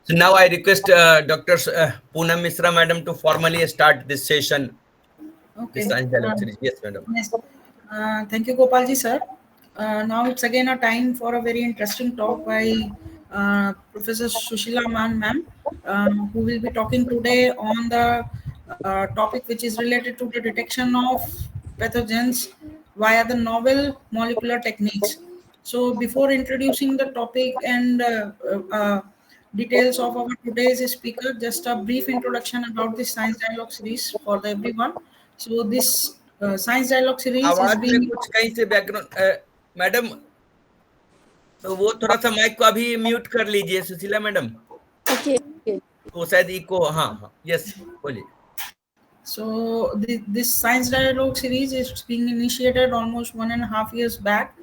So now I request Dr. Poonam Misra madam to formally start this session, this Okay. science dialogue series. Yes, madam. Yes. Thank you, Gopalji, sir. Now it's again a time for a very interesting talk by Professor Sushila Man, ma'am, who will be talking today on the topic which is related to the detection of pathogens via the novel molecular techniques. So, before introducing the topic and details of our today's speaker, just a brief introduction about the Science Dialogue series for the everyone. So, this Science Dialogue series is आवाज में being कुछ कहीं से background madam, तो वो थोड़ा सा mic को अभी म्यूट कर लीजिए सुशीला मैडम। Okay. वो शायद इको, हाँ हाँ, यस बोलिए। so this Science Dialogue series is being initiated almost 1.5 years back,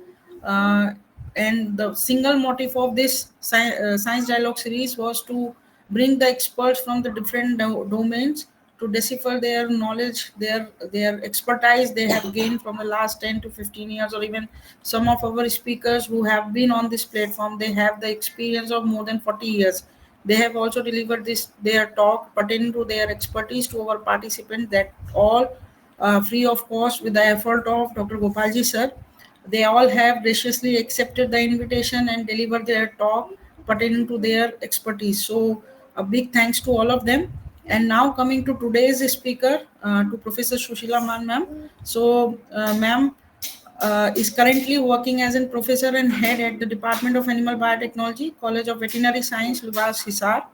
uh, and the single motive of this Science Dialogue series was to bring the experts from the different domains to decipher their knowledge, their expertise they have gained from the last 10 to 15 years, or even some of our speakers who have been on this platform, they have the experience of more than 40 years. They have also delivered this their talk pertaining to their expertise to our participants, that all free of cost with the effort of Dr. Gopalji sir. They all have graciously accepted the invitation and delivered their talk pertaining to their expertise. So a big thanks to all of them. And now coming to today's speaker, to Professor Sushila Man, ma'am. So, ma'am, is currently working as a professor and head at the Department of Animal Biotechnology, College of Veterinary Science, Lubas, Hisar.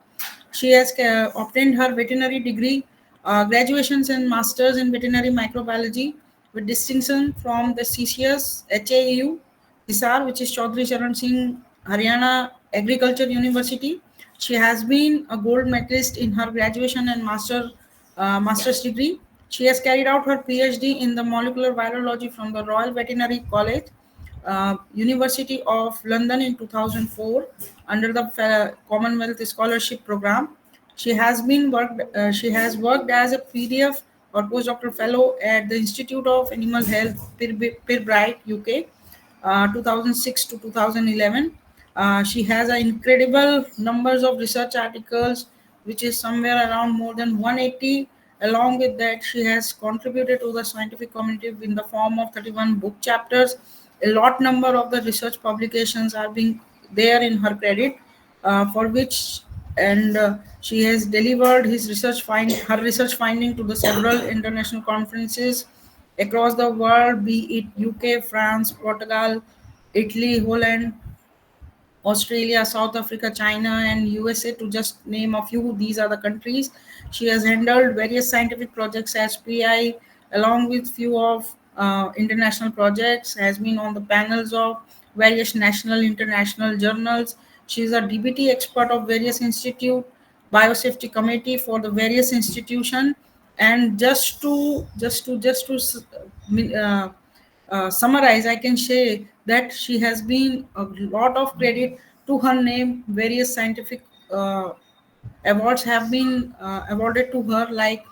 She has obtained her veterinary degree, graduations and masters in veterinary microbiology with distinction from the CCS HAEU, Hisar, which is Chaudhry Charan Singh Haryana Agriculture University. She has been a gold medalist in her graduation and master's degree. She has carried out her PhD in the molecular virology from the Royal Veterinary College, University of London in 2004 under the Commonwealth Scholarship Program. She has worked as a PDF or postdoctoral fellow at the Institute of Animal Health, Pirbright, UK, 2006 to 2011. She has an incredible numbers of research articles, which is somewhere around more than 180. Along with that, she has contributed to the scientific community in the form of 31 book chapters. A lot number of the research publications are being there in her credit, for which and she has delivered her research finding to the several international conferences across the world, be it UK, France, Portugal, Italy, Holland, Australia, South Africa, China, and USA, to just name a few. These are the countries. She has handled various scientific projects as PI, along with few of international projects, has been on the panels of various national, international journals. She is a DBT expert of various institute, biosafety committee for the various institution. And summarize, I can say that she has been a lot of credit to her name. Various scientific awards have been awarded to her, like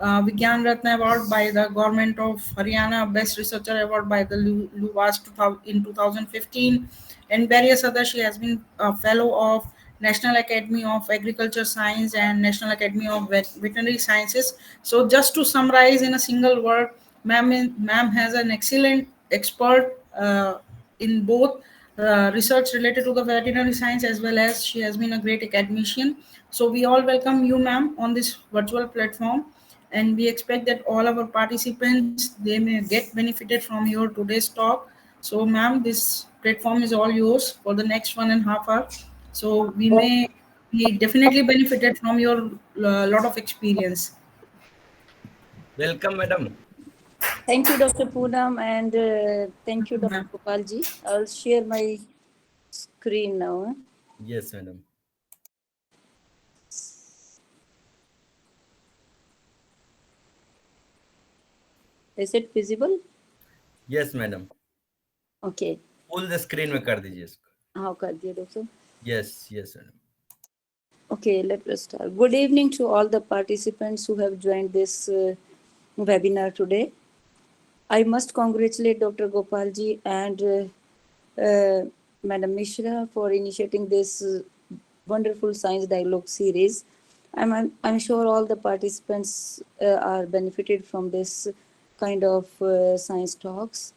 Vigyan Ratna Award by the government of Haryana, Best Researcher Award by the LUWAS in 2015, and various other. She has been a fellow of National Academy of Agriculture Science and National Academy of Veterinary Sciences. So, just to summarize in a single word, ma'am has an excellent expert in both research related to the veterinary science, as well as she has been a great academician. So we all welcome you, ma'am, on this virtual platform, and we expect that all our participants, they may get benefited from your today's talk. So, ma'am, this platform is all yours for the next 1.5 hour. So we definitely benefited from your lot of experience. Welcome, madam. Thank you, Dr. Poonam, and thank you, Dr. Ma'am. Gopalji. I'll share my screen now. Yes, madam. Is it visible? Yes, madam. Okay. Full the screen में कर दीजिए इसको। हाँ कर दिया doctor. Yes, yes, madam. Okay, let us start. Good evening to all the participants who have joined this webinar today. I must congratulate Dr. Gopalji and Madam Mishra for initiating this wonderful science dialogue series. I'm sure all the participants are benefited from this kind of science talks.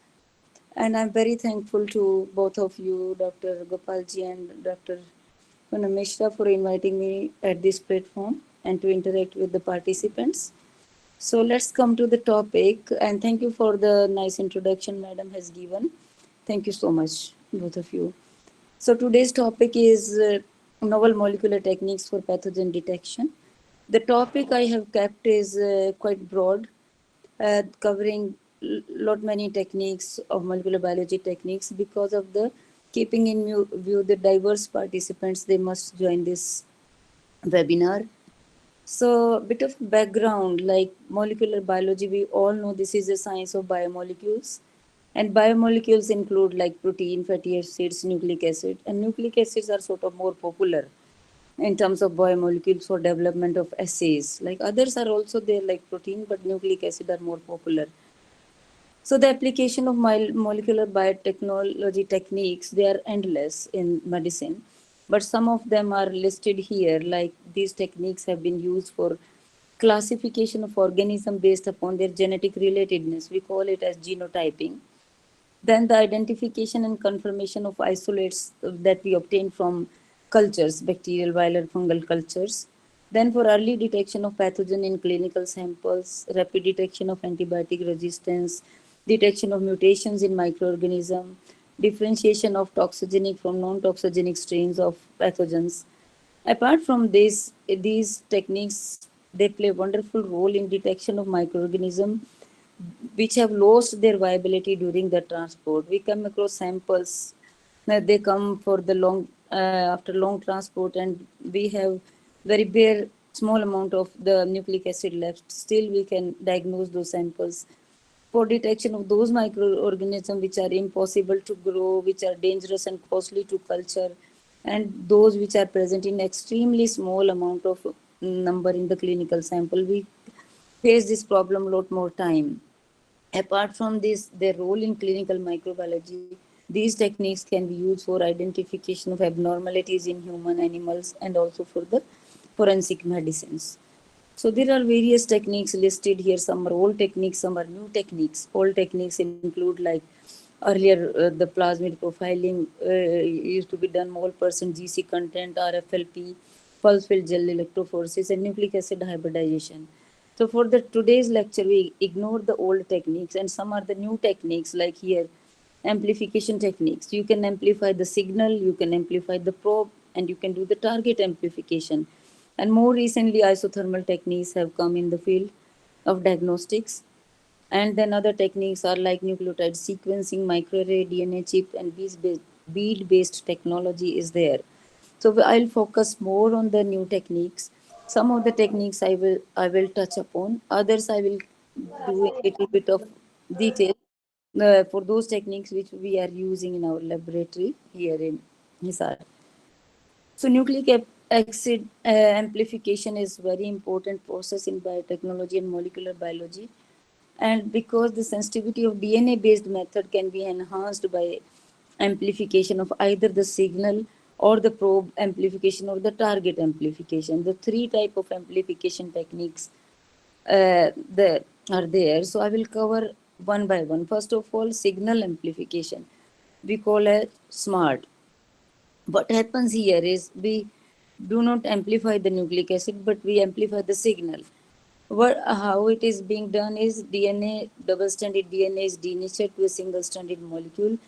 And I'm very thankful to both of you, Dr. Gopalji and Dr. Mishra, for inviting me at this platform and to interact with the participants. So let's come to the topic, and thank you for the nice introduction Madam has given. Thank you so much, both of you. So today's topic is novel molecular techniques for pathogen detection. The topic I have kept is quite broad, covering lot many techniques of molecular biology techniques, because of the keeping in view the diverse participants they must join this webinar. So a bit of background, like molecular biology, we all know this is a science of biomolecules, and biomolecules include like protein, fatty acids, nucleic acid, and nucleic acids are sort of more popular in terms of biomolecules for development of assays. Like others are also there like protein, but nucleic acid are more popular. So the application of molecular biotechnology techniques, they are endless in medicine, but some of them are listed here. Like these techniques have been used for classification of organism based upon their genetic relatedness. We call it as genotyping. Then the identification and confirmation of isolates that we obtain from cultures, bacterial, viral, fungal cultures. Then for early detection of pathogen in clinical samples, rapid detection of antibiotic resistance, detection of mutations in microorganism, differentiation of toxigenic from non-toxigenic strains of pathogens. Apart from this, these techniques, they play a wonderful role in detection of microorganisms which have lost their viability during the transport. We come across samples that they come for the after long transport, and we have very bare small amount of the nucleic acid left. Still, we can diagnose those samples for detection of those microorganisms which are impossible to grow, which are dangerous and costly to culture, and those which are present in extremely small amount of number in the clinical sample. We face this problem a lot more time. Apart from this, their role in clinical microbiology, these techniques can be used for identification of abnormalities in human animals and also for the forensic medicines. So there are various techniques listed here. Some are old techniques, some are new techniques. Old techniques include like earlier the plasmid profiling used to be done, mole percent GC content, RFLP, pulse field gel electrophoresis, and nucleic acid hybridization. So for the today's lecture, we ignore the old techniques, and some are the new techniques like here, amplification techniques. You can amplify the signal, you can amplify the probe, and you can do the target amplification. And more recently, isothermal techniques have come in the field of diagnostics. And then other techniques are like nucleotide sequencing, microarray, DNA chip, and bead-based technology is there. So I'll focus more on the new techniques. Some of the techniques I will touch upon. Others I will do a little bit of detail for those techniques which we are using in our laboratory here in Hisar. So nucleic acid amplification is very important process in biotechnology and molecular biology. And because the sensitivity of DNA-based method can be enhanced by amplification of either the signal or the probe amplification or the target amplification. The three type of amplification techniques that are there. So I will cover one by one. First of all, signal amplification. We call it SMART. What happens here is we do not amplify the nucleic acid, but we amplify the signal. How it is being done is DNA, double-stranded DNA is denatured to a single-stranded molecule.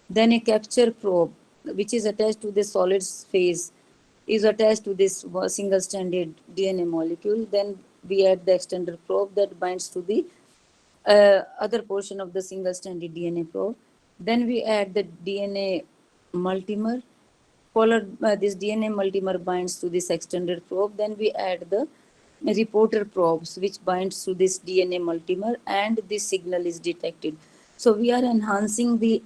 Then a capture probe, which is attached to the solid phase, is attached to this single-stranded DNA molecule. Then we add the extender probe that binds to the other portion of the single-stranded DNA probe. Then we add the DNA multimer. Followed by this DNA multimer binds to this extended probe. Then we add the reporter probes which binds to this DNA multimer, and this signal is detected. So we are enhancing the,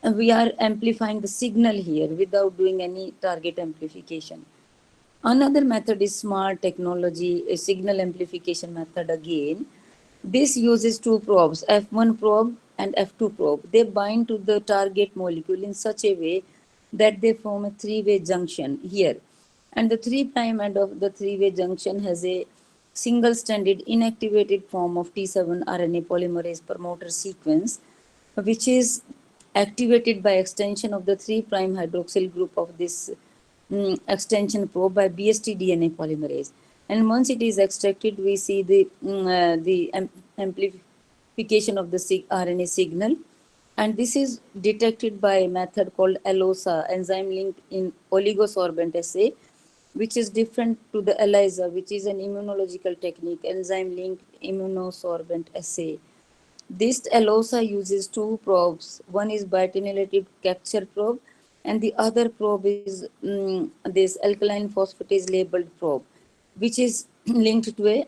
we are amplifying the signal here without doing any target amplification. Another method is SMART technology, a signal amplification method again. This uses two probes, F1 probe and F2 probe. They bind to the target molecule in such a way that they form a three-way junction here. And the 3' end of the three-way junction has a single-stranded inactivated form of T7 RNA polymerase promoter sequence, which is activated by extension of the 3' hydroxyl group of this extension probe by BST DNA polymerase. And once it is extracted, we see the amplification of the RNA signal. And this is detected by a method called ELOSA, enzyme linked in oligosorbent assay, which is different to the ELISA, which is an immunological technique, enzyme linked immunosorbent assay. This ELOSA uses two probes. One is biotinolative capture probe, and the other probe is this alkaline phosphatase labeled probe, which is linked to a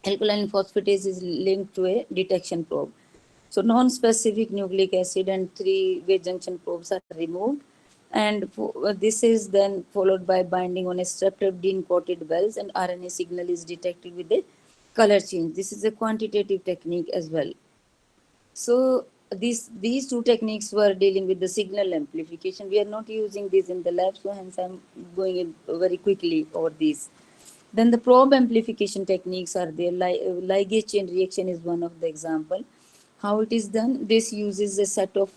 alkaline phosphatase is linked to a detection probe. So non-specific nucleic acid and three-way junction probes are removed, and this is then followed by binding on a streptobidine-coated wells, and RNA signal is detected with a color change. This is a quantitative technique as well. So these two techniques were dealing with the signal amplification. We are not using this in the lab, so hence I'm going in very quickly over these. Then the probe amplification techniques are there. Ligase chain reaction is one of the example. How it is done? This uses a set of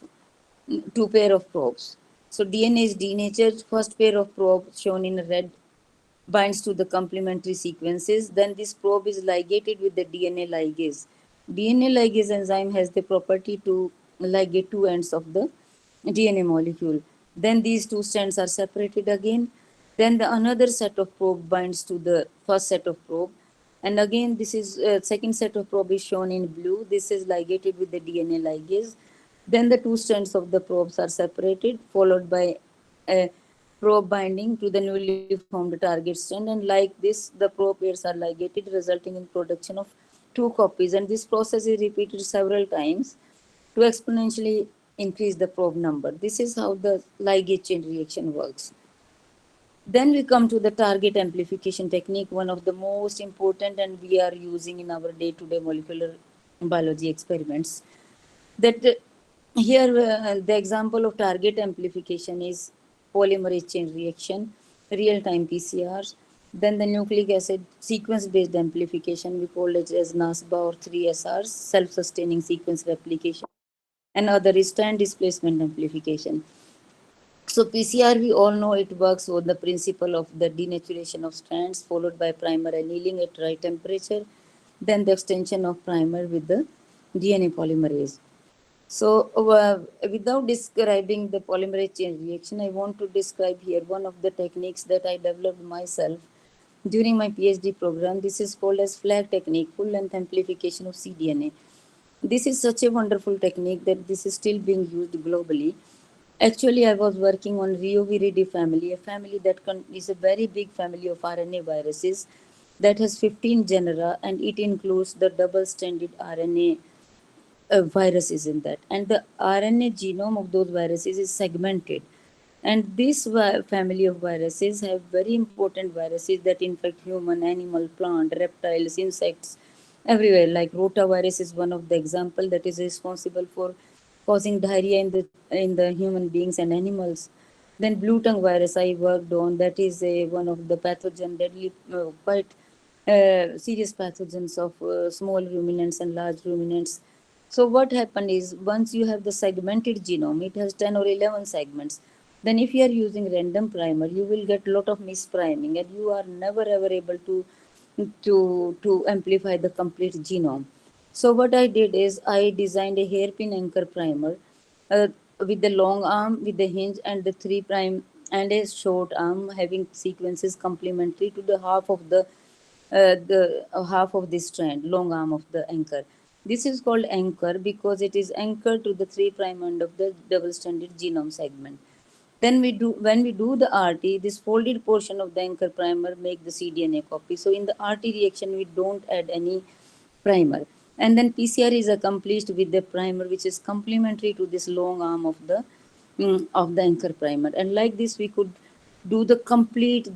two pair of probes. So DNA is denatured. First pair of probes shown in red binds to the complementary sequences. Then this probe is ligated with the DNA ligase. DNA ligase enzyme has the property to ligate two ends of the DNA molecule. Then these two strands are separated again. Then the another set of probe binds to the first set of probe. And again, this is second set of probe is shown in blue. This is ligated with the DNA ligase. Then the two strands of the probes are separated, followed by a probe binding to the newly formed target strand. And like this, the probe pairs are ligated, resulting in production of two copies. And this process is repeated several times to exponentially increase the probe number. This is how the ligase chain reaction works. Then we come to the target amplification technique, one of the most important, and we are using in our day-to-day molecular biology experiments. That here the example of target amplification is polymerase chain reaction, real-time PCRs. Then the nucleic acid sequence-based amplification, we call it as NASBA or 3SRs, self-sustaining sequence replication. And other is strand displacement amplification. So PCR, we all know it works on the principle of the denaturation of strands followed by primer annealing at right temperature, then the extension of primer with the DNA polymerase. So without describing the polymerase chain reaction, I want to describe here one of the techniques that I developed myself during my PhD program. This is called as FLAG technique, full length amplification of cDNA. This is such a wonderful technique that this is still being used globally. Actually, I was working on Reoviridae family, a family that is a very big family of RNA viruses that has 15 genera, and it includes the double-stranded RNA viruses in that. And the RNA genome of those viruses is segmented. And this family of viruses have very important viruses that infect human, animal, plant, reptiles, insects, everywhere. Like rotavirus is one of the example that is responsible for causing diarrhea in the human beings and animals. Then blue tongue virus I worked on, that is one of the pathogen, deadly, quite serious pathogens of small ruminants and large ruminants. So what happened is, once you have the segmented genome, it has 10 or 11 segments. Then if you are using random primer, you will get a lot of mispriming, and you are never ever able to amplify the complete genome. So what I did is I designed a hairpin anchor primer with the long arm, with the hinge, and the 3' and a short arm having sequences complementary to the half of this strand, long arm of the anchor. This is called anchor because it is anchored to the 3' end of the double-stranded genome segment. Then when we do the RT, this folded portion of the anchor primer make the cDNA copy. So in the RT reaction, we don't add any primer. And then PCR is accomplished with the primer, which is complementary to this long arm of the anchor primer. And like this, we could do the complete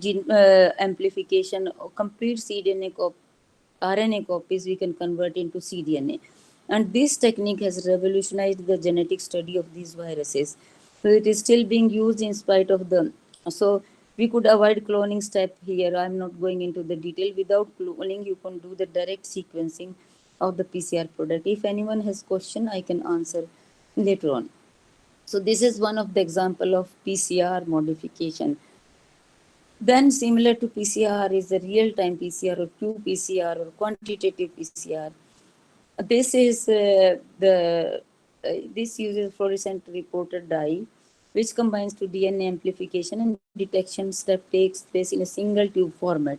amplification, or complete cDNA RNA copies we can convert into cDNA. And this technique has revolutionized the genetic study of these viruses. So it is still being used in spite of the, so we could avoid cloning step here. I'm not going into the detail. Without cloning, you can do the direct sequencing of the PCR product. If anyone has question, I can answer later on. So this is one of the example of PCR modification. Then similar to PCR is the real-time PCR or qPCR or quantitative PCR. This is this uses fluorescent reporter dye, which combines to DNA amplification and detection step takes place in a single tube format.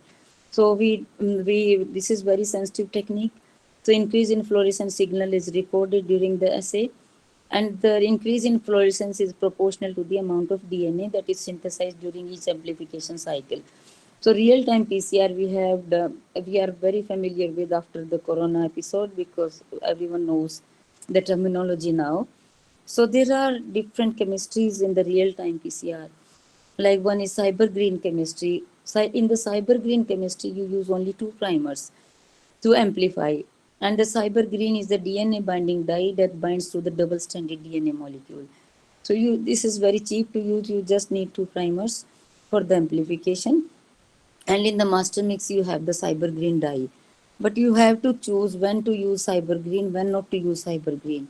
So we this is very sensitive technique. So increase in fluorescent signal is recorded during the assay, and the increase in fluorescence is proportional to the amount of DNA that is synthesized during each amplification cycle. So real-time PCR we are very familiar with after the corona episode because everyone knows the terminology now. So there are different chemistries in the real-time PCR. Like one is cyber green chemistry. In the cyber green chemistry, you use only 2' to amplify. And the cyber green is the DNA binding dye that binds to the double stranded DNA molecule. So this is very cheap to use. You just need 2' for the amplification. And in the master mix, you have the cyber green dye. But you have to choose when to use cyber green, when not to use cyber green.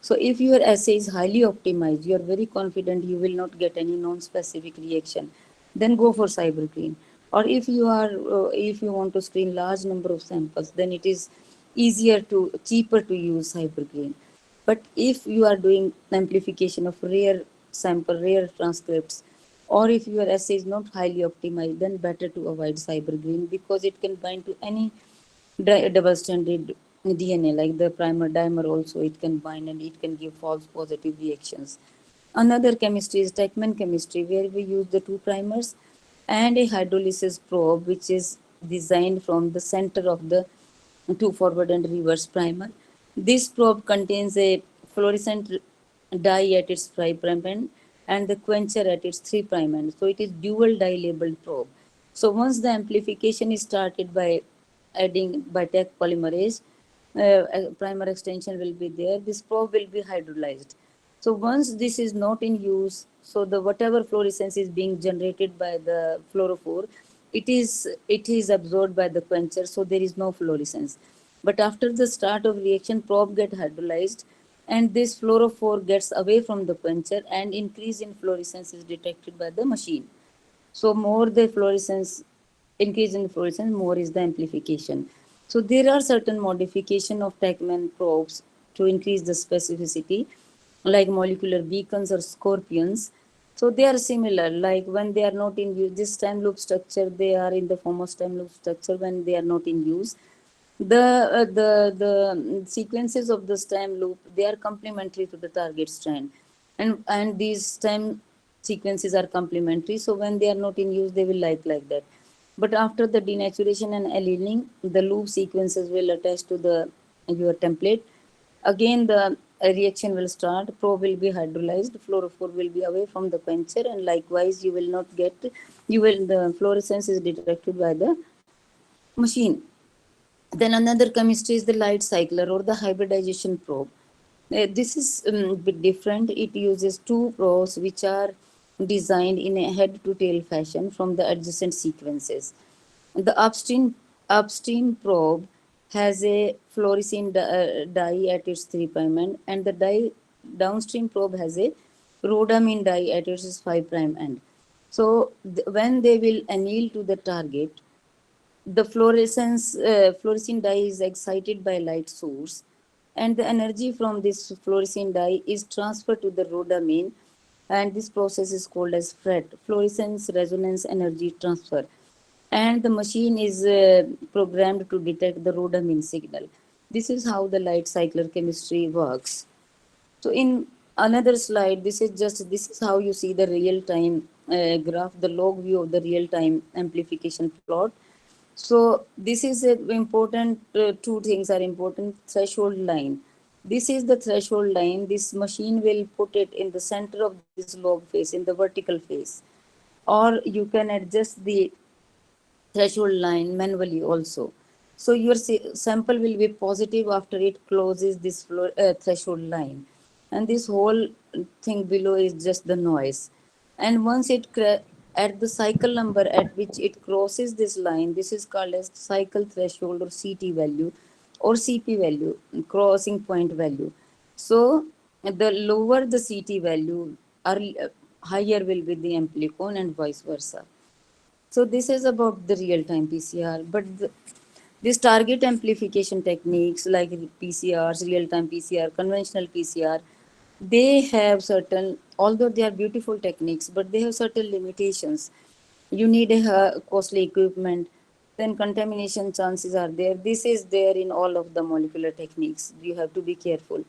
So if your assay is highly optimized, you are very confident you will not get any non-specific reaction, then go for cyber green. Or if you want to screen large number of samples, then it is cheaper to use cyber green. But if you are doing amplification of rare transcripts, or if your assay is not highly optimized, then better to avoid cyber green because it can bind to any double-stranded DNA, like the primer dimer also, it can bind and it can give false positive reactions. Another chemistry is Techman chemistry, where we use the 2' and a hydrolysis probe, which is designed from the center of the 2 forward and reverse primer. This probe contains a fluorescent dye at its 5' end and the quencher at its 3' end. So it is dual dye labeled probe. So once the amplification is started by adding by Taq polymerase, primer extension will be there. This probe will be hydrolyzed. So once this is not in use, so the whatever fluorescence is being generated by the fluorophore, it is absorbed by the quencher, so there is no fluorescence. But after the start of reaction, probe get hydrolyzed, and this fluorophore gets away from the quencher, and increase in fluorescence is detected by the machine. So more the fluorescence, increase in fluorescence, more is the amplification. So there are certain modification of Techman probes to increase the specificity, like molecular beacons or scorpions. So they are similar, like when they are not in use, this stem loop structure, they are in the form of stem loop structure when they are not in use. The sequences of the stem loop, they are complementary to the target strand, and these stem sequences are complementary. So when they are not in use, they will like that. But after the denaturation and annealing, the loop sequences will attach to the your template. Again, the reaction will start. Probe will be hydrolyzed. Fluorophore will be away from the quencher, and likewise, you will not get. The fluorescence is detected by the machine. Then another chemistry is the light cycler or the hybridization probe. This is a bit different. It uses 2 probes which are designed in a head to tail fashion from the adjacent sequences. The upstream probe has a fluorescent dye at its 3' end, and the downstream probe has a rhodamine dye at its 5' end. So when they will anneal to the target, the fluorescent dye is excited by light source, and the energy from this fluorescent dye is transferred to the rhodamine, and this process is called as FRET, fluorescence resonance energy transfer. And the machine is programmed to detect the rhodamine signal. This is how the light cycler chemistry works. So in another slide, this is how you see the real-time graph, the log view of the real-time amplification plot. So this is important, 2 things are important. Threshold line. This is the threshold line. This machine will put it in the center of this log face, in the vertical face. Or you can adjust the threshold line manually also. So your sample will be positive after it closes this threshold line. And this whole thing below is just the noise. And once at the cycle number at which it crosses this line, this is called as cycle threshold or CT value or CP value, crossing point value. So the lower the CT value, higher will be the amplicon and vice versa. So this is about the real-time PCR, but these target amplification techniques like PCRs, real-time PCR, conventional PCR, they have certain, although they are beautiful techniques, but they have certain limitations. You need a costly equipment, then contamination chances are there. This is there in all of the molecular techniques. You have to be careful.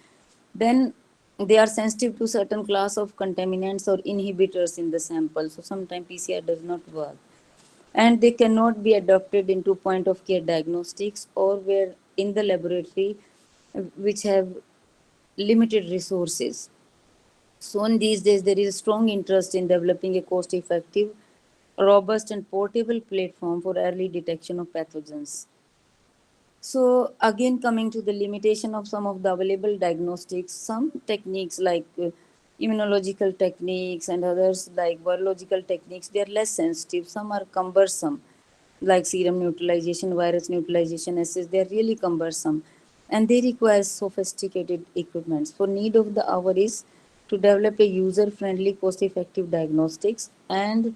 Then they are sensitive to certain class of contaminants or inhibitors in the sample. So sometimes PCR does not work, and they cannot be adopted into point of care diagnostics or where in the laboratory which have limited resources. So in these days there is a strong interest in developing a cost effective, robust and portable platform for early detection of pathogens. So again, coming to the limitation of some of the available diagnostics, some techniques like immunological techniques and others like virological techniques, they are less sensitive. Some are cumbersome, like serum neutralization, virus neutralization assays. They are really cumbersome, and they require sophisticated equipments. For need of the hour is to develop a user-friendly, cost-effective diagnostics and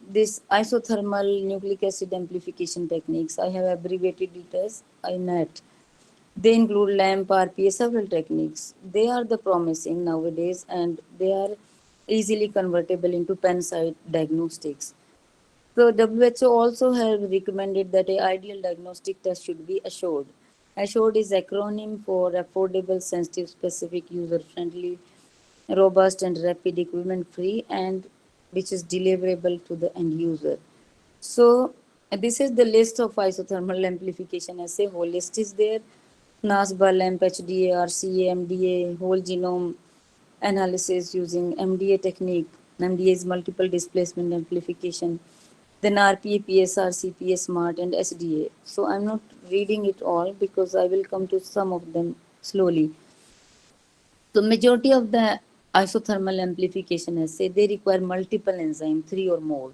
this isothermal nucleic acid amplification techniques. I have abbreviated it as INAT. They include LAMP, RPA, several techniques. They are the promising nowadays, and they are easily convertible into pen-side diagnostics. So WHO also have recommended that a ideal diagnostic test should be assured. Assured is acronym for affordable, sensitive, specific, user-friendly, robust and rapid, equipment free, and which is deliverable to the end user. So this is the list of isothermal amplification assay. Whole list is there. NASBA, LAMP, HDA, RCA, MDA, whole genome analysis using MDA technique. MDA is multiple displacement amplification. Then RPA, PSR, CPA, SMART, and SDA. So I'm not reading it all because I will come to some of them slowly. So majority of the isothermal amplification assay, they require multiple enzyme, 3 or more,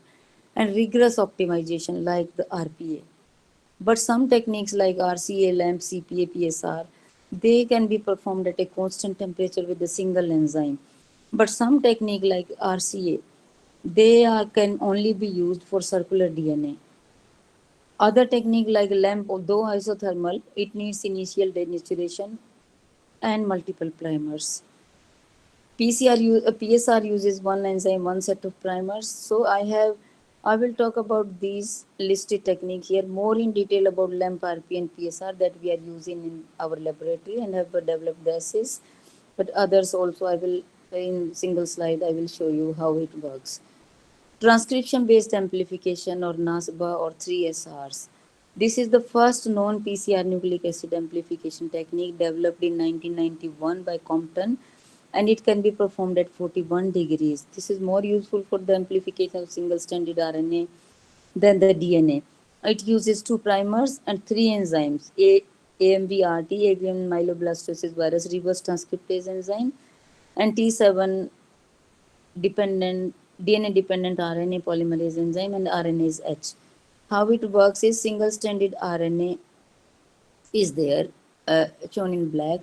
and rigorous optimization like the RPA. But some techniques like RCA, LAMP, CPA, PSR, they can be performed at a constant temperature with a single enzyme. But some technique like RCA, they can only be used for circular DNA. Other technique like LAMP, although isothermal, it needs initial denaturation and multiple primers. PSR uses one enzyme, one set of primers. So I will talk about these listed techniques here more in detail about LAMP, RP, and PSR that we are using in our laboratory and have developed the assays. But others also, I will in single slide, I will show you how it works. Transcription-based amplification or NASBA or 3SRs. This is the first known PCR nucleic acid amplification technique developed in 1991 by Compton, and it can be performed at 41 degrees. This is more useful for the amplification of single-stranded RNA than the DNA. It uses 2 primers and 3 enzymes, AMVRT, avian myeloblastosis virus reverse transcriptase enzyme, and T7 dependent DNA dependent RNA polymerase enzyme and RNase H. How it works is single-stranded RNA is there, shown in black.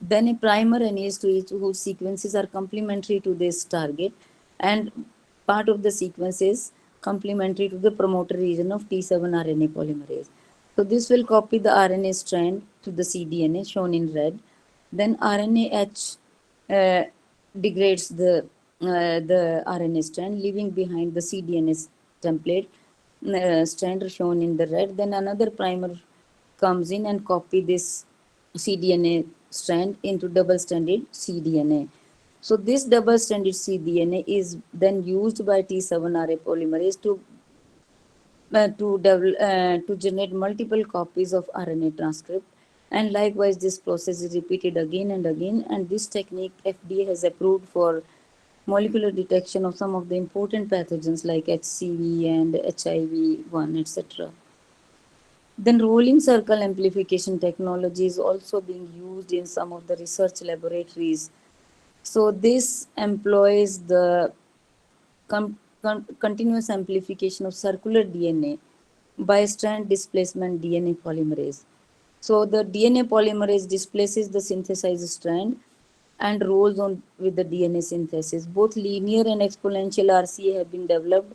Then a primer anase to each whose sequences are complementary to this target, and part of the sequence is complementary to the promoter region of T7 RNA polymerase. So this will copy the RNA strand to the cDNA shown in red. Then RNA-H degrades the RNA strand, leaving behind the cDNA template strand shown in the red. Then another primer comes in and copy this cDNA strand into double-stranded cDNA. So this double-stranded cDNA is then used by T7RA polymerase to generate multiple copies of RNA transcript. And likewise, this process is repeated again and again. And this technique FDA has approved for molecular detection of some of the important pathogens like HCV and HIV-1, etc. Then rolling circle amplification technology is also being used in some of the research laboratories So this employs the continuous amplification of circular DNA by strand displacement DNA polymerase. So the DNA polymerase displaces the synthesized strand and rolls on with the DNA synthesis. Both linear and exponential RCA have been developed.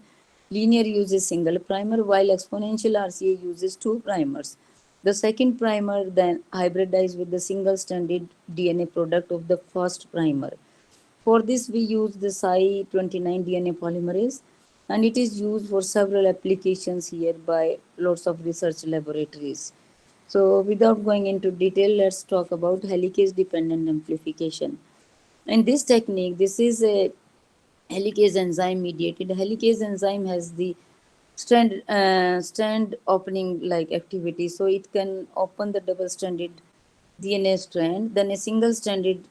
Linear uses single primer while exponential RCA uses two primers. The second primer then hybridizes with the single stranded DNA product of the first primer. For this, we use the Psi29 DNA polymerase, and it is used for several applications here by lots of research laboratories. So, without going into detail, let's talk about helicase dependent amplification. In this technique, this is a helicase enzyme mediated. Helicase enzyme has the strand opening like activity, so it can open the double stranded DNA strand, then a single stranding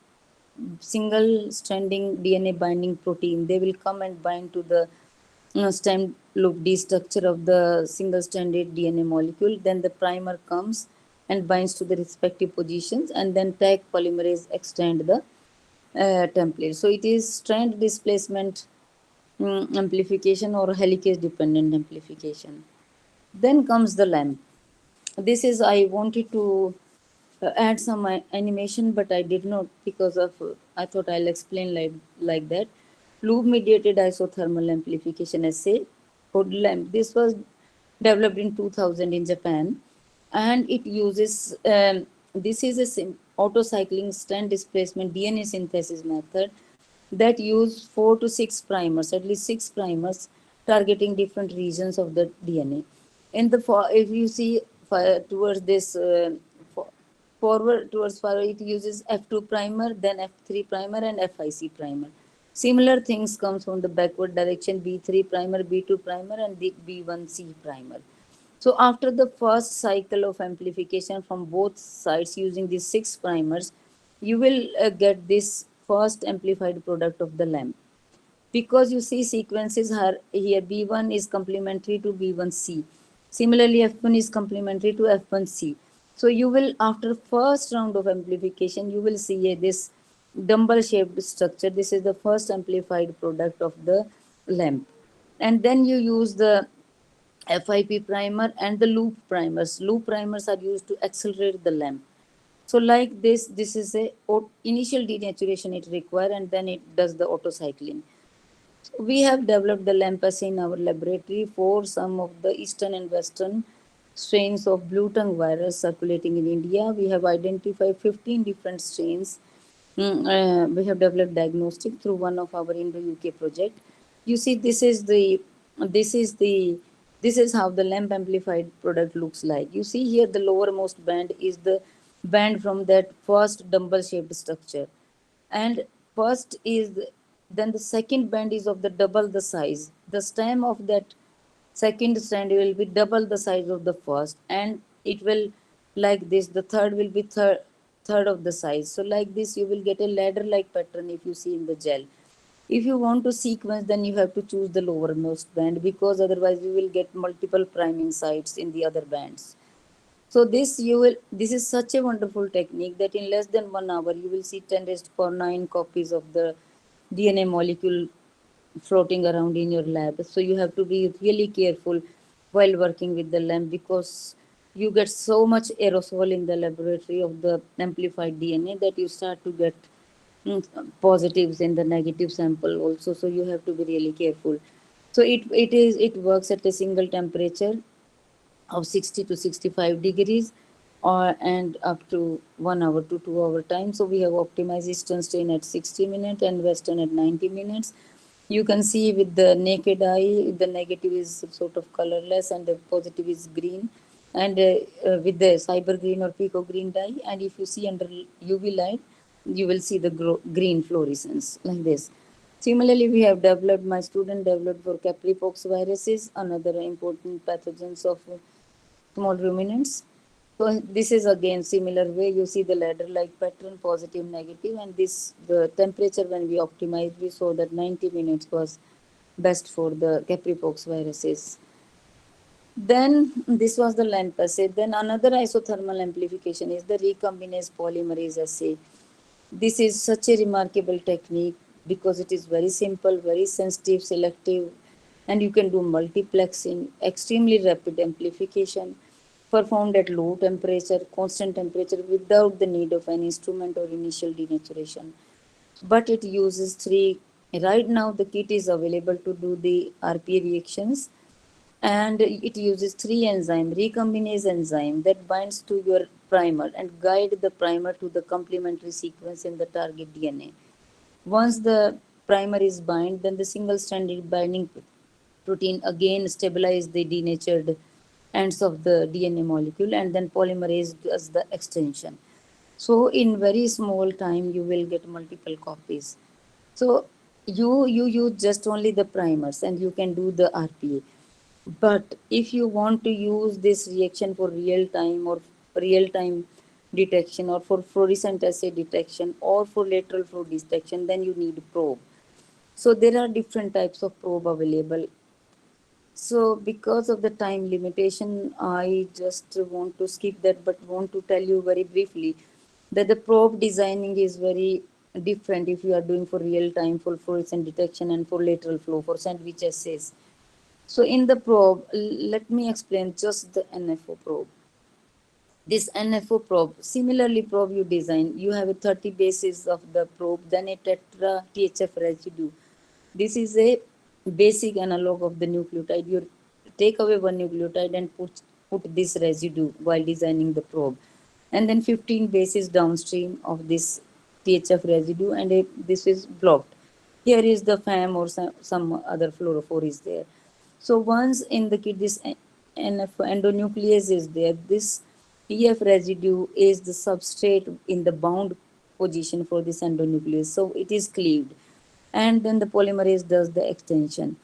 DNA binding protein. They will come and bind to the stem loop D structure of the single stranded DNA molecule. Then the primer comes and binds to the respective positions, and then Taq polymerase extend the template. So it is strand displacement amplification or helicase dependent amplification. Then comes the LAMP. This is, I wanted to add some animation, but I did not because of, I thought I'll explain like that. Loop mediated isothermal amplification assay, called LAMP. This was developed in 2000 in Japan, and it uses, this is a auto-cycling strand displacement DNA synthesis method that use 4 to 6 primers, at least 6 primers, targeting different regions of the DNA. In the if you see towards this forward, it uses F2 primer, then F3 primer, and FIC primer. Similar things comes from the backward direction, B3 primer, B2 primer, and the B1C primer. So after the first cycle of amplification from both sides using these 6 primers, you will get this first amplified product of the LAMP. Because you see sequences are here, B1 is complementary to B1C. Similarly, F1 is complementary to F1C. So you will, after first round of amplification, you will see this dumbbell shaped structure. This is the first amplified product of the LAMP. And then you use the FIP primer and the loop primers. Loop primers are used to accelerate the LAMP. So like this is a initial denaturation it requires, and then it does the auto cycling. So we have developed the LAMP assay in our laboratory for some of the eastern and western strains of blue tongue virus circulating in India. We have identified 15 different strains. We have developed diagnostic through one of our Indo-UK project. You see, this is how the LAMP amplified product looks like. You see here the lowermost band is the band from that first dumbbell shaped structure, and first is then the second band is of the double the size. The stem of that second strand will be double the size of the first, and it will like this. The third will be third of the size. So like this, you will get a ladder like pattern if you see in the gel. If you want to sequence, then you have to choose the lowermost band, because otherwise you will get multiple priming sites in the other bands. So this is such a wonderful technique that in less than 1 hour you will see 10⁻⁹ copies of the DNA molecule floating around in your lab. So you have to be really careful while working with the LAMP, because you get so much aerosol in the laboratory of the amplified DNA that you start to get positives in the negative sample also. So you have to be really careful. So it works at a single temperature of 60 to 65 degrees and up to 1 hour to 2 hour time. So we have optimized eastern strain at 60 minutes and western at 90 minutes. You can see with the naked eye, the negative is sort of colorless and the positive is green, and with the cyber green or pico green dye. And if you see under UV light, you will see the green fluorescence like this. Similarly, we have developed, my student developed for Capripox viruses, another important pathogens of small ruminants. So this is again similar way. You see the ladder-like pattern, positive, negative, and this the temperature when we optimized, we saw that 90 minutes was best for the Capripox viruses. Then this was the LAMP assay. Then another isothermal amplification is the recombinase polymerase assay. This is such a remarkable technique because it is very simple, very sensitive, selective, and you can do multiplexing, extremely rapid amplification, performed at low temperature, constant temperature without the need of an instrument or initial denaturation. But it uses three. Right now, the kit is available to do the RPA reactions, and it uses three enzyme recombinase enzyme that binds to your primer and guide the primer to the complementary sequence in the target DNA. Once the primer is bind, then the single stranded binding protein again stabilize the denatured ends of the DNA molecule, and then polymerase does the extension. So in very small time you will get multiple copies. So you use just only the primers and you can do the RPA. But if you want to use this reaction for real time detection, or for fluorescent assay detection, or for lateral flow detection, then you need probe. So there are different types of probe available. So because of the time limitation, I just want to skip that, but want to tell you very briefly that the probe designing is very different if you are doing for real time, for fluorescent detection, and for lateral flow, for sandwich assays. So in the probe, let me explain just the NFO probe. This NFO probe, similarly probe you design, you have a 30 bases of the probe, then a tetra THF residue. This is a basic analog of the nucleotide. You take away one nucleotide and put this residue while designing the probe. And then 15 bases downstream of this THF residue, and this is blocked. Here is the FAM or some other fluorophore is there. So once in the kit, this NF endonuclease is there, this TF residue is the substrate in the bound position for this endonuclease. So it is cleaved. And then the polymerase does the extension.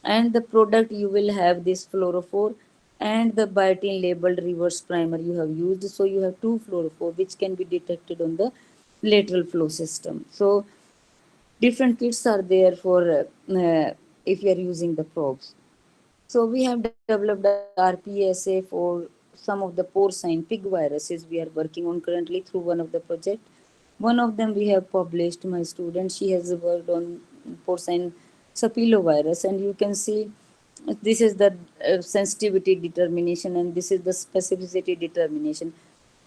And the product you will have this fluorophore and the biotin labeled reverse primer you have used. So you have two fluorophore which can be detected on the lateral flow system. So different kits are there for if you are using the probes. So we have developed RPSA for some of the porcine pig viruses we are working on currently through one of the project. One of them we have published, my student, she has worked on porcine sapillovirus, and you can see this is the sensitivity determination and this is the specificity determination.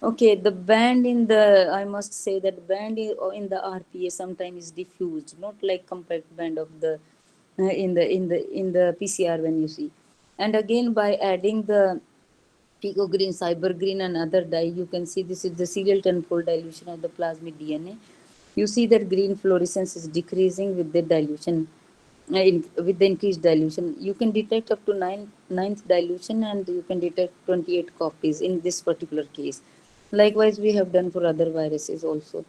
Okay, the band in the, I must say that band in the RPA sometimes is diffused, not like compact band of the in the PCR when you see. And again, by adding the Pico green, cyber green, and other dye, you can see this is the serial tenfold dilution of the plasmid DNA. You see that green fluorescence is decreasing with the dilution, with the increased dilution. You can detect up to ninth dilution, and you can detect 28 copies in this particular case. Likewise, we have done for other viruses also.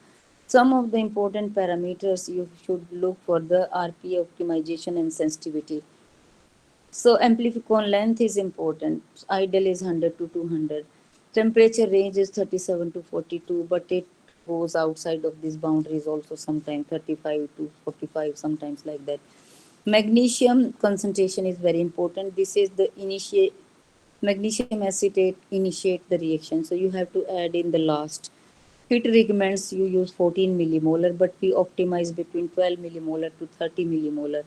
Some of the important parameters you should look for the RPA optimization and sensitivity. So amplificon length is important. Ideal is 100 to 200. Temperature range is 37 to 42, but it goes outside of these boundaries also sometimes 35 to 45, sometimes like that. Magnesium concentration is very important. This is the initiate, magnesium acetate initiate the reaction. So you have to add in the last. It recommends you use 14 millimolar, but we optimize between 12 millimolar to 30 millimolar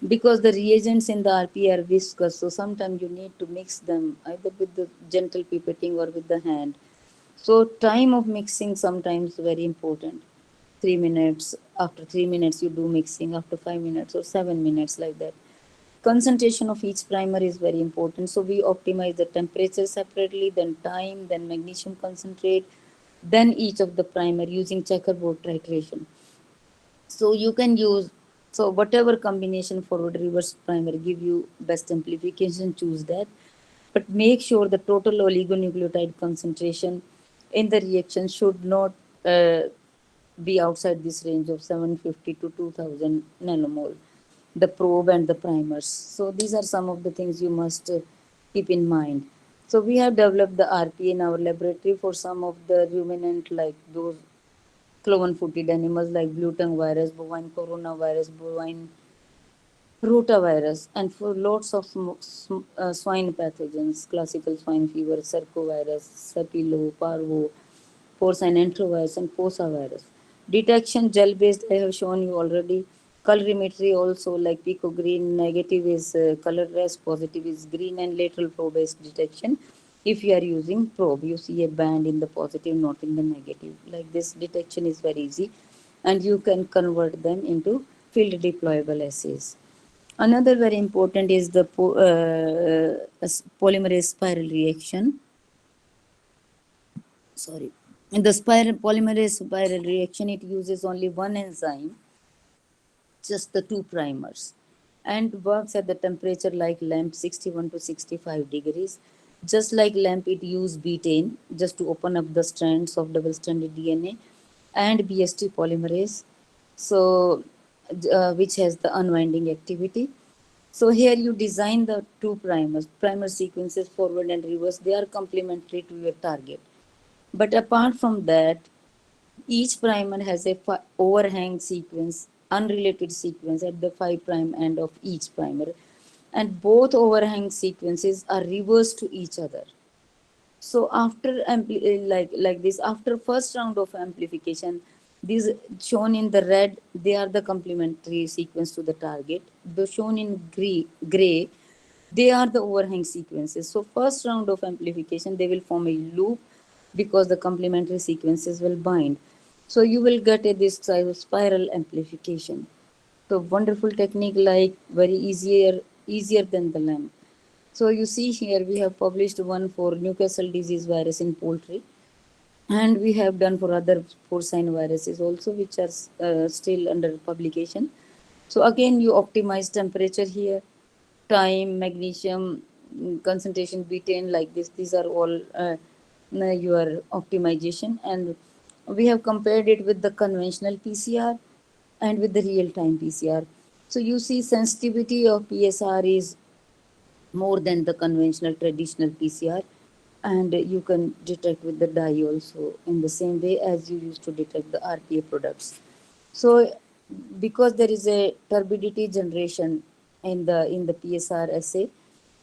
because the reagents in the RP are viscous, so sometimes you need to mix them either with the gentle pipetting or with the hand. So time of mixing sometimes very important. 3 minutes, after 3 minutes you do mixing, after 5 minutes or 7 minutes, like that. Concentration of each primer is very important. So we optimize the temperature separately, then time, then magnesium concentrate, then each of the primer using checkerboard titration. So you can use, so whatever combination forward reverse primer give you best amplification, choose that. But make sure the total oligonucleotide concentration in the reaction should not be outside this range of 750 to 2000 nanomole, the probe and the primers. So these are some of the things you must keep in mind. So we have developed the RPA in our laboratory for some of the ruminant, like those cloven-footed animals like blue tongue virus, bovine coronavirus, bovine rotavirus, and for lots of swine pathogens, classical swine fever, circovirus, sapillo, parvo, porcine enterovirus, and posa virus. Detection gel-based, I have shown you already. Colorimetry also, like Pico green, negative is colorless, positive is green, and lateral flow-based detection. If you are using probe, you see a band in the positive, not in the negative. Like this detection is very easy, and you can convert them into field deployable assays. Another very important is the polymerase spiral reaction. Sorry. In the polymerase spiral reaction, it uses only one enzyme, just the two primers, and works at the temperature like LAMP 61 to 65 degrees. Just like LAMP, it uses betaine just to open up the strands of double-stranded DNA, and BST polymerase, so which has the unwinding activity. So here you design the two primer sequences forward and reverse. They are complementary to your target. But apart from that, each primer has a overhang sequence, unrelated sequence at the 5' end of each primer, and both overhang sequences are reversed to each other. So after like this, after first round of amplification, these shown in the red, they are the complementary sequence to the target. The shown in gray, they are the overhang sequences. So first round of amplification, they will form a loop because the complementary sequences will bind. So you will get this type of spiral amplification. So wonderful technique, like very easier than the LAMP. So you see here we have published one for Newcastle disease virus in poultry, and we have done for other porcine viruses also, which are still under publication. So again, you optimize temperature here, time, magnesium, concentration, betaine, like this. These are all your optimization, and we have compared it with the conventional PCR and with the real-time PCR. So you see sensitivity of PSR is more than the conventional traditional PCR, and you can detect with the dye also in the same way as you used to detect the RPA products. So because there is a turbidity generation in the PSR assay,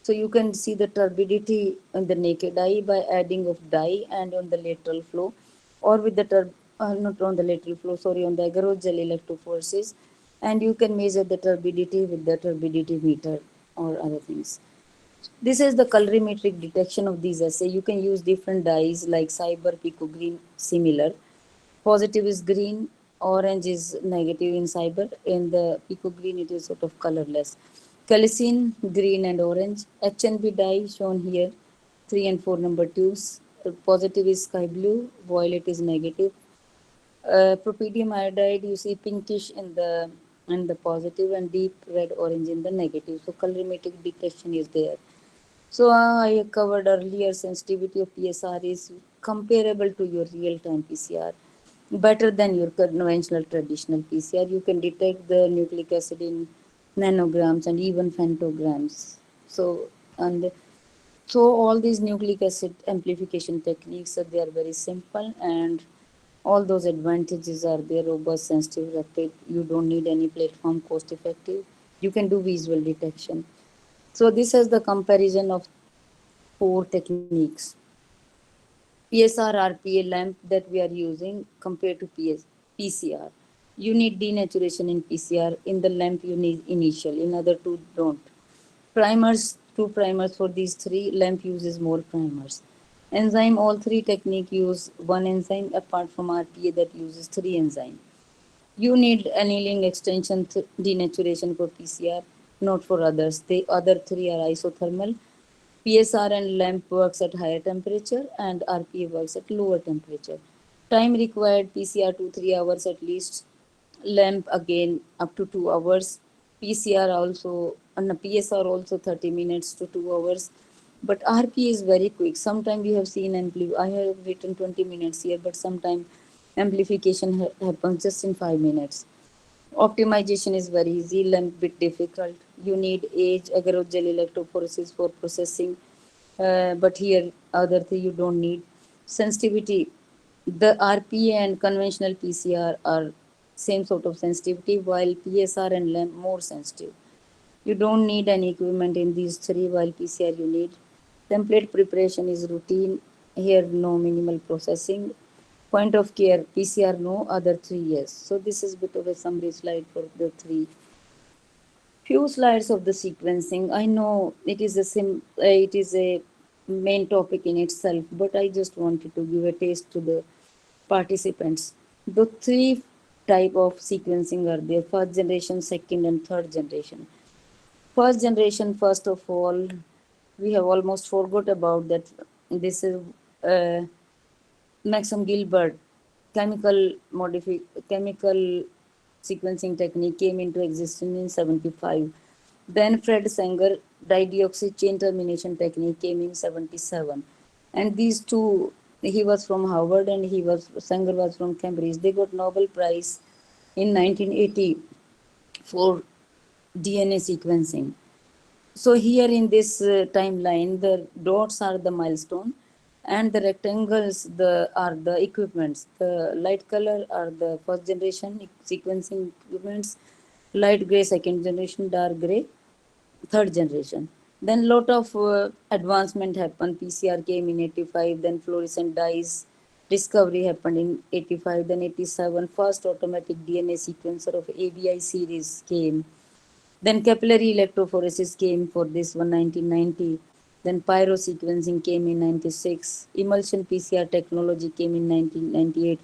so you can see the turbidity in the naked eye by adding of dye and on the lateral flow, or with the not on the lateral flow, sorry, on the agarose-gel electrophoresis, and you can measure the turbidity with the turbidity meter or other things. This is the colorimetric detection of these assays. You can use different dyes like cyber, pico green, similar. Positive is green, orange is negative in cyber. In the pico green, it is sort of colorless. Calicin, green and orange. HNB dye shown here, 3 and 4 number tubes. Positive is sky blue, violet is negative. Propydium iodide, you see pinkish in the positive and deep red orange in the negative. So colorimetric detection is there. So I covered earlier, sensitivity of PSR is comparable to your real-time PCR, better than your conventional traditional PCR. You can detect the nucleic acid in nanograms and even femtograms. So all these nucleic acid amplification techniques, they are very simple, and all those advantages are there: robust, sensitive, rapid. You don't need any platform, cost effective. You can do visual detection. So this is the comparison of 4 techniques. PSR RPA LAMP that we are using compared to PCR. You need denaturation in PCR. In the LAMP, you need initial. In other two, don't. Primers, 2 primers for these 3. LAMP uses more primers. Enzyme, all 3 technique use 1 enzyme apart from RPA that uses 3 enzyme. You need annealing extension denaturation for PCR, not for others. The other 3 are isothermal. PSR and LAMP works at higher temperature and RPA works at lower temperature. Time required: PCR 2-3 hours at least. LAMP again up to 2 hours. PCR also, and PSR also 30 minutes to 2 hours. But RPA is very quick. Sometimes we have seen I have written 20 minutes here, but sometimes amplification happens just in 5 minutes. Optimization is very easy, LAMP bit difficult. You need age, agarose-gel electrophoresis for processing, but here other thing you don't need. Sensitivity, the RPA and conventional PCR are same sort of sensitivity, while PSR and LAMP more sensitive. You don't need any equipment in these 3, while PCR you need. Template preparation is routine. Here no minimal processing. Point of care, PCR no, other 3 yes. So this is bit of a summary slide for the 3. Few slides of the sequencing. I know it is it is a main topic in itself, but I just wanted to give a taste to the participants. The 3 type of sequencing are there: first generation, second, and third generation. First generation, first of all, we have almost forgot about that. This is uh, Maxim Gilbert chemical sequencing technique came into existence in 75. Then Fred Sanger dideoxy chain termination technique came in 77. And these two, he was from Harvard and Sanger was from Cambridge. They got Nobel Prize in 1980 for DNA sequencing. So here in this timeline, the dots are the milestone and the rectangles are the equipments. The light color are the first generation sequencing equipments, light gray second generation, dark gray third generation. Then lot of advancement happened. PCR came in 85, then fluorescent dyes discovery happened in 85, then 87 first automatic DNA sequencer of ABI series came. Then capillary electrophoresis came for this one, 1990. Then pyrosequencing came in 96. Emulsion PCR technology came in 1998.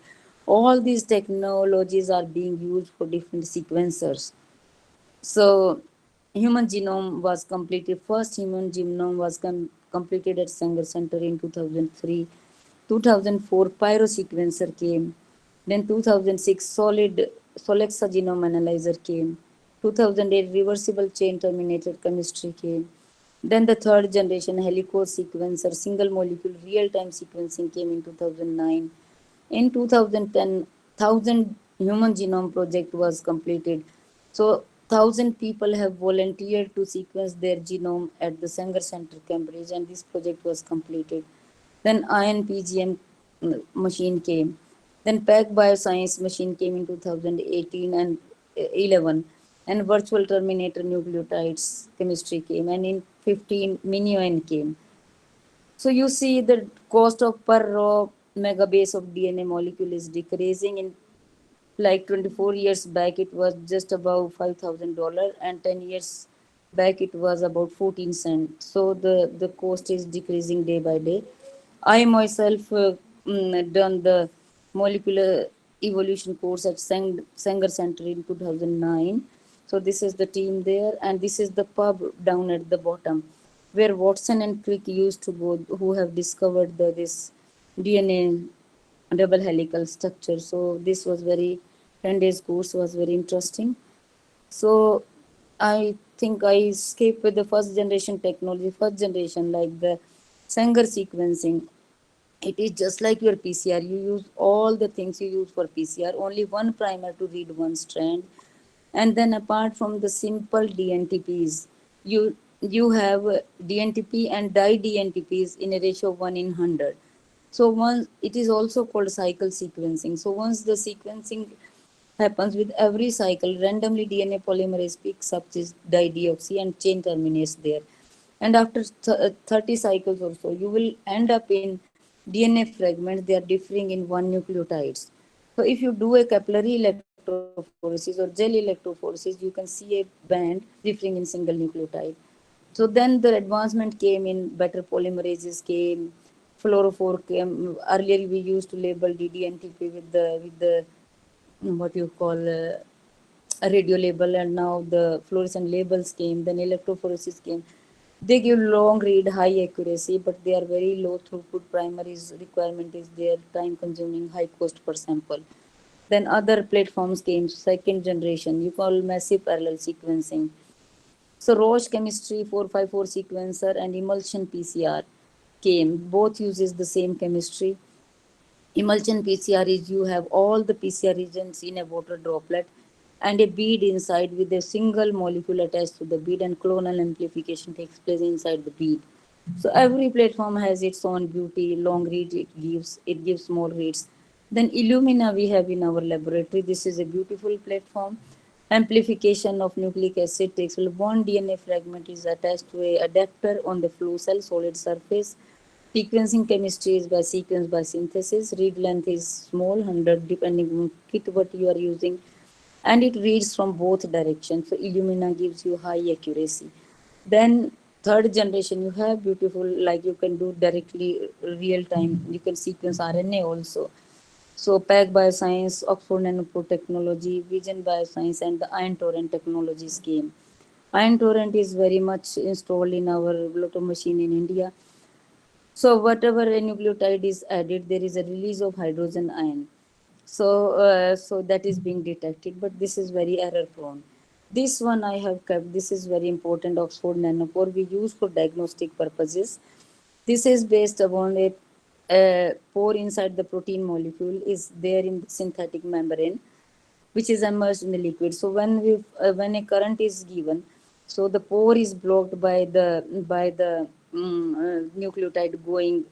All these technologies are being used for different sequencers. So human genome was completed. First human genome was completed at Sanger Center in 2003. 2004 pyrosequencer came. Then 2006 Solexa genome analyzer came. 2008 reversible chain terminated chemistry came. Then the third generation helicose sequencer, single molecule real-time sequencing came in 2009. In 2010, 1000 human genome project was completed. So 1000 people have volunteered to sequence their genome at the Sanger Center, Cambridge, and this project was completed. Then ion PGM machine came. Then PAC Bioscience machine came in 2018 and 11. And virtual terminator nucleotides chemistry came. And in 15, MiniON came. So you see the cost of per raw megabase of DNA molecule is decreasing. In like 24 years back, it was just about $5,000, and 10 years back, it was about 14 cents. So the cost is decreasing day by day. I myself done the molecular evolution course at Sanger Center in 2009. So this is the team there, and this is the pub down at the bottom, where Watson and Crick used to go, who have discovered this DNA double helical structure. So this was 10 days course was very interesting. So I think I skipped with the first generation technology. First generation, like the Sanger sequencing, it is just like your PCR. You use all the things you use for PCR, only one primer to read one strand. And then apart from the simple DNTPs, you have DNTP and di-DNTPs in a ratio of 1 in 100. So once it is also called cycle sequencing. So once the sequencing happens with every cycle, randomly DNA polymerase picks up this dideoxy and chain terminates there. And after 30 cycles or so, you will end up in DNA fragments. They are differing in one nucleotides. So if you do a capillary electrophoresis or gel electrophoresis, you can see a band differing in single nucleotide. So then the advancement came in, better polymerases came, fluorophore came. Earlier we used to label DDNTP with the what you call a radio label, and now the fluorescent labels came. Then electrophoresis came. They give long read, high accuracy, but they are very low throughput. Primary requirement is their time consuming, high cost per sample. Then other platforms came, second generation, you call massive parallel sequencing. So Roche chemistry 454 sequencer and emulsion PCR came. Both uses the same chemistry. Emulsion PCR is you have all the PCR regions in a water droplet and a bead inside with a single molecule attached to the bead, and clonal amplification takes place inside the bead. So every platform has its own beauty. Long read it gives more reads. Then Illumina we have in our laboratory. This is a beautiful platform. Amplification of nucleic acid takes place. One DNA fragment is attached to a adapter on the flow cell solid surface. Sequencing chemistry is by sequence by synthesis. Read length is small, 100 depending on kit what you are using, and it reads from both directions. So Illumina gives you high accuracy. Then third generation you have beautiful, like you can do directly real time. You can sequence RNA also. So PAC Bioscience, Oxford Nanopore Technology, Vision Bioscience, and the Iron Torrent technologies came. Iron Torrent is very much installed in our Lotto machine in India. So whatever a nucleotide is added, there is a release of hydrogen ion. So that is being detected, but this is very error prone. This one I have kept. This is very important. Oxford Nanopore we use for diagnostic purposes. This is based upon a pore inside the protein molecule is there in the synthetic membrane, which is immersed in the liquid. So when a current is given, so the pore is blocked by the nucleotide going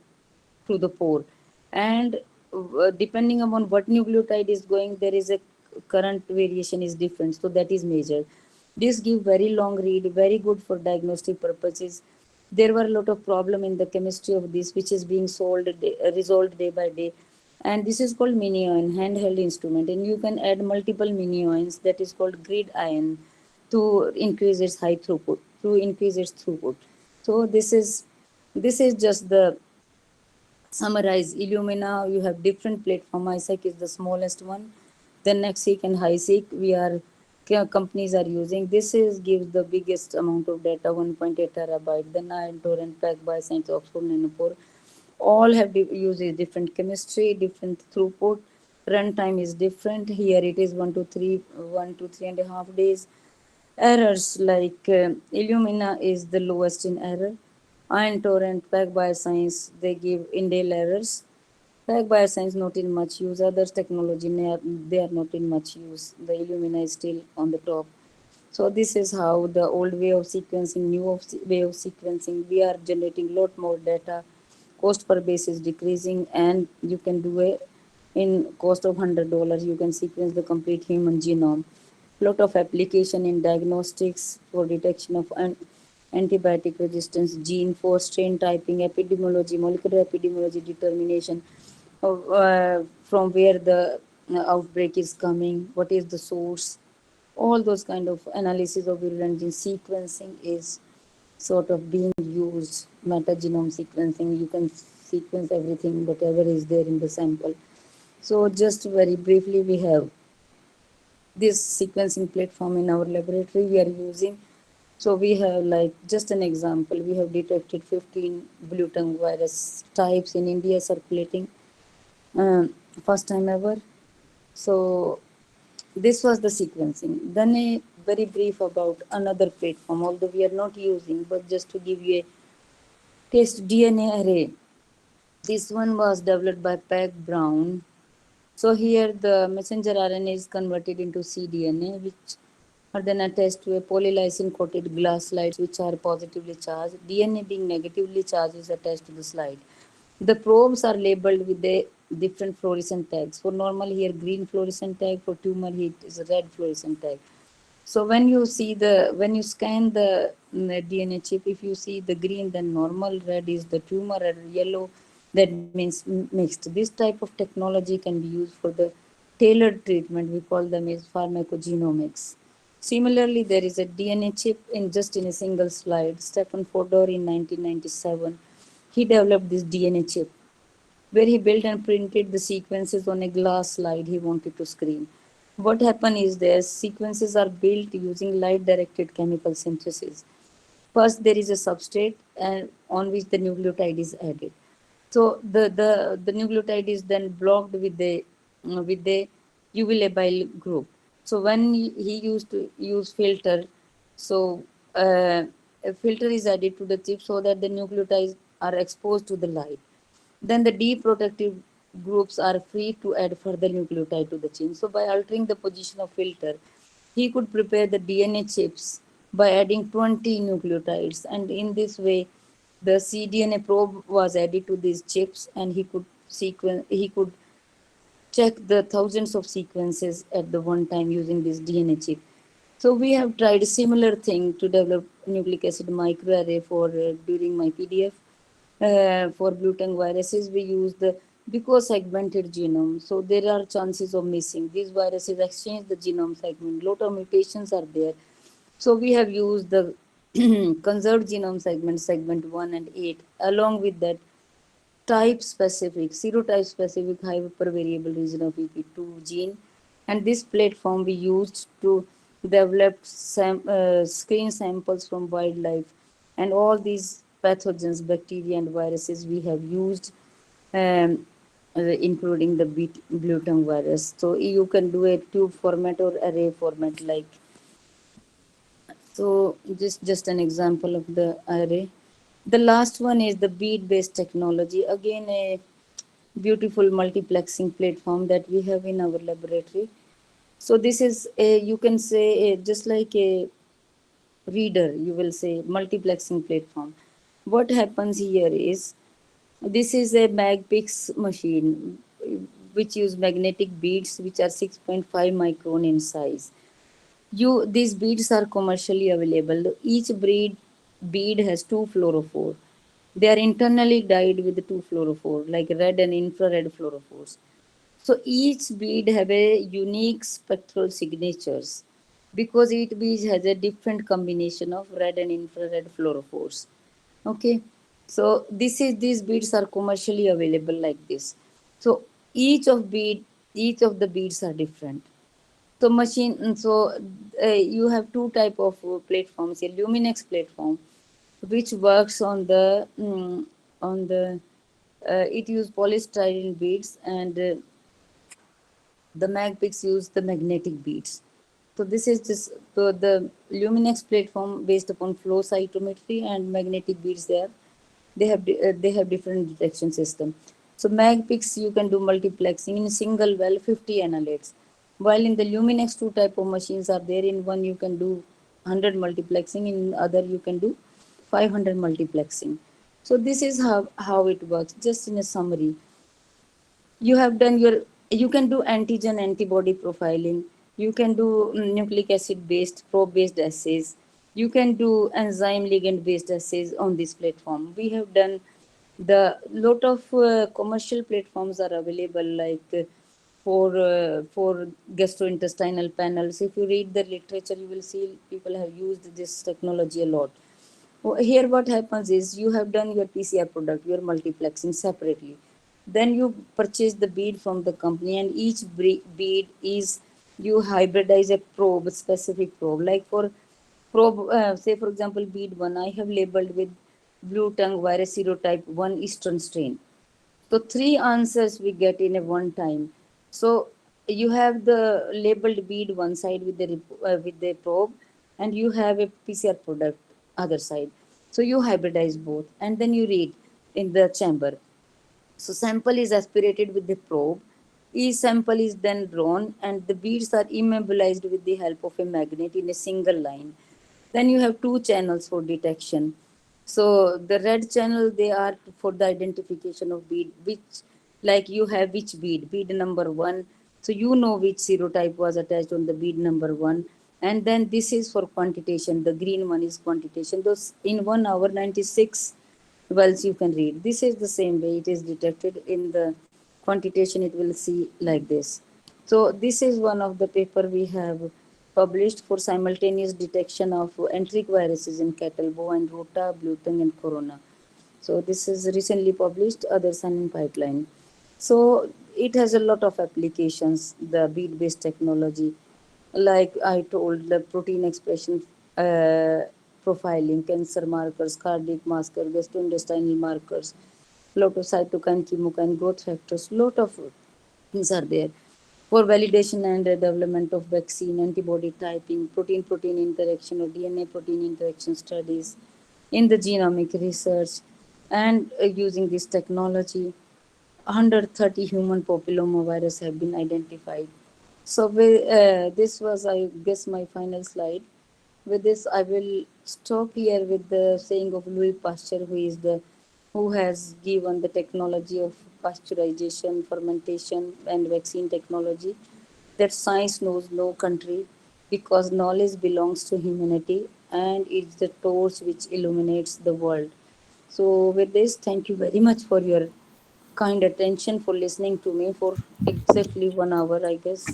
through the pore, and depending upon what nucleotide is going, there is a current variation is different. So that is measured. This give very long read, very good for diagnostic purposes. There were a lot of problem in the chemistry of this, which is being resolved day by day. And this is called mini ion handheld instrument, and you can add multiple mini ions, that is called grid ion, to increase its high throughput, to increase its throughput. So this is just the summarize. Illumina, you have different platform. ISAC is the smallest one, then NextSeq and HiSeq we are companies are using. This is gives the biggest amount of data, 1.8 terabyte. Then Iron Torrent, Pack by Science, Oxford Nanopore, all have uses different chemistry, different throughput. Runtime is different. Here it is 1 to 3.5 days. Errors like Illumina is the lowest in error. Iron Torrent, Pack Bioscience, they give indel errors. Pack Bioscience not in much use. Others technology they are not in much use. The Illumina is still on the top. So this is how the old way of sequencing, way of sequencing. We are generating lot more data. Cost per base is decreasing, and you can do a in cost of $100. You can sequence the complete human genome. Lot of application in diagnostics for detection of antibiotic resistance, gene for strain typing, epidemiology, molecular epidemiology determination of from where the outbreak is coming, what is the source. All those kind of analysis of virulent gene sequencing is sort of being used. Metagenome sequencing, you can sequence everything whatever is there in the sample. So just very briefly, we have this sequencing platform in our laboratory we are using. So we have, like, just an example, we have detected 15 blue tongue virus types in India circulating, first time ever. So this was the sequencing. Then a very brief about another platform, although we are not using, but just to give you a taste, DNA array. This one was developed by Peg Brown. So here the messenger RNA is converted into cDNA, which are then attached to a polylysin coated glass slides which are positively charged. DNA being negatively charged is attached to the slide. The probes are labeled with the different fluorescent tags. For normal here green fluorescent tag, for tumor it is a red fluorescent tag. So when you scan the DNA chip, if you see the green, then normal, red is the tumor, and yellow, that means mixed. This type of technology can be used for the tailored treatment. We call them as pharmacogenomics. Similarly, there is a DNA chip in a single slide. Stephen Fodor in 1997, he developed this DNA chip where he built and printed the sequences on a glass slide he wanted to screen. What happened is their sequences are built using light directed chemical synthesis. First, there is a substrate and on which the nucleotide is added. So the nucleotide is then blocked with the UV labile group. So when he used to use filter, so a filter is added to the chip so that the nucleotides are exposed to the light. Then the D-protective groups are free to add further nucleotide to the chain. So by altering the position of filter, he could prepare the DNA chips by adding 20 nucleotides. And in this way, the cDNA probe was added to these chips, and he could check the thousands of sequences at the one time using this DNA chip. So we have tried a similar thing to develop nucleic acid microarray for during my PDF. For blue tongue viruses, we use the because segmented genome. So there are chances of missing. These viruses exchange the genome segment. Lot of mutations are there. So we have used the conserved genome segment 1 and 8. Along with that, type specific, serotype specific hypervariable region of EP2 gene. And this platform we used to develop screen samples from wildlife. And all these pathogens, bacteria and viruses we have used, including the blue tongue virus. So you can do a tube format or array format like. So just an example of the array. The last one is the bead-based technology. Again, a beautiful multiplexing platform that we have in our laboratory. So this is a, you can say just like a reader, you will say multiplexing platform. What happens here is this is a Magpix machine which use magnetic beads which are 6.5 micron in size. These beads are commercially available. Each bead has two fluorophore. They are internally dyed with two fluorophore, like red and infrared fluorophores. So each bead have a unique spectral signatures because each bead has a different combination of red and infrared fluorophores. Okay, so these beads are commercially available like this. So each of the beads are different. So you have two type of platforms. A Luminex platform, which works on the it use polystyrene beads, and the Magpix use the magnetic beads. So this is just the Luminex platform based upon flow cytometry and magnetic beads. They have different detection system. So Magpix you can do multiplexing in a single well 50 analytes. While in the Luminex two type of machines are there. In one you can do 100 multiplexing, in other you can do 500 multiplexing. So this is how it works. Just in a summary, you have done your, you can do antigen antibody profiling, you can do nucleic acid based probe based assays, you can do enzyme ligand based assays on this platform. We have done the lot of commercial platforms are available, like for gastrointestinal panels. If you read the literature, you will see people have used this technology a lot. Here what happens is you have done your PCR product, your multiplexing separately. Then you purchase the bead from the company, and each bead is, you hybridize a probe, specific probe. Like for probe, say for example, bead 1, I have labeled with blue tongue virus serotype 1 eastern strain. So three answers we get in a one time. So you have the labeled bead one side with the probe, and you have a PCR product other side. So you hybridize both, and then you read in the chamber. So sample is aspirated with the probe. Each sample is then drawn, and the beads are immobilized with the help of a magnet in a single line. Then you have two channels for detection. So the red channel, they are for the identification of bead, which like you have which bead number 1. So you know which serotype was attached on the bead number 1. And then this is for quantitation. The green one is quantitation. Those in 1 hour 96 wells you can read. This is the same way it is detected in the quantitation. It will see like this. So this is one of the paper we have published for simultaneous detection of enteric viruses in cattle, boa and rota, blue tongue and corona. So this is recently published, others are in pipeline. So it has a lot of applications, the bead-based technology. Like I told, the protein expression profiling, cancer markers, cardiac marker, gastrointestinal markers, lot of cytokine, chemokine, growth factors, lot of things are there. For validation and development of vaccine, antibody typing, protein-protein interaction or DNA-protein interaction studies, in the genomic research, and using this technology, 130 human papillomavirus have been identified. So this was, I guess, my final slide. With this, I will stop here with the saying of Louis Pasteur, who has given the technology of pasteurization, fermentation, and vaccine technology, that science knows no country, because knowledge belongs to humanity and it's the torch which illuminates the world. So with this, thank you very much for your kind attention, for listening to me for exactly 1 hour, I guess.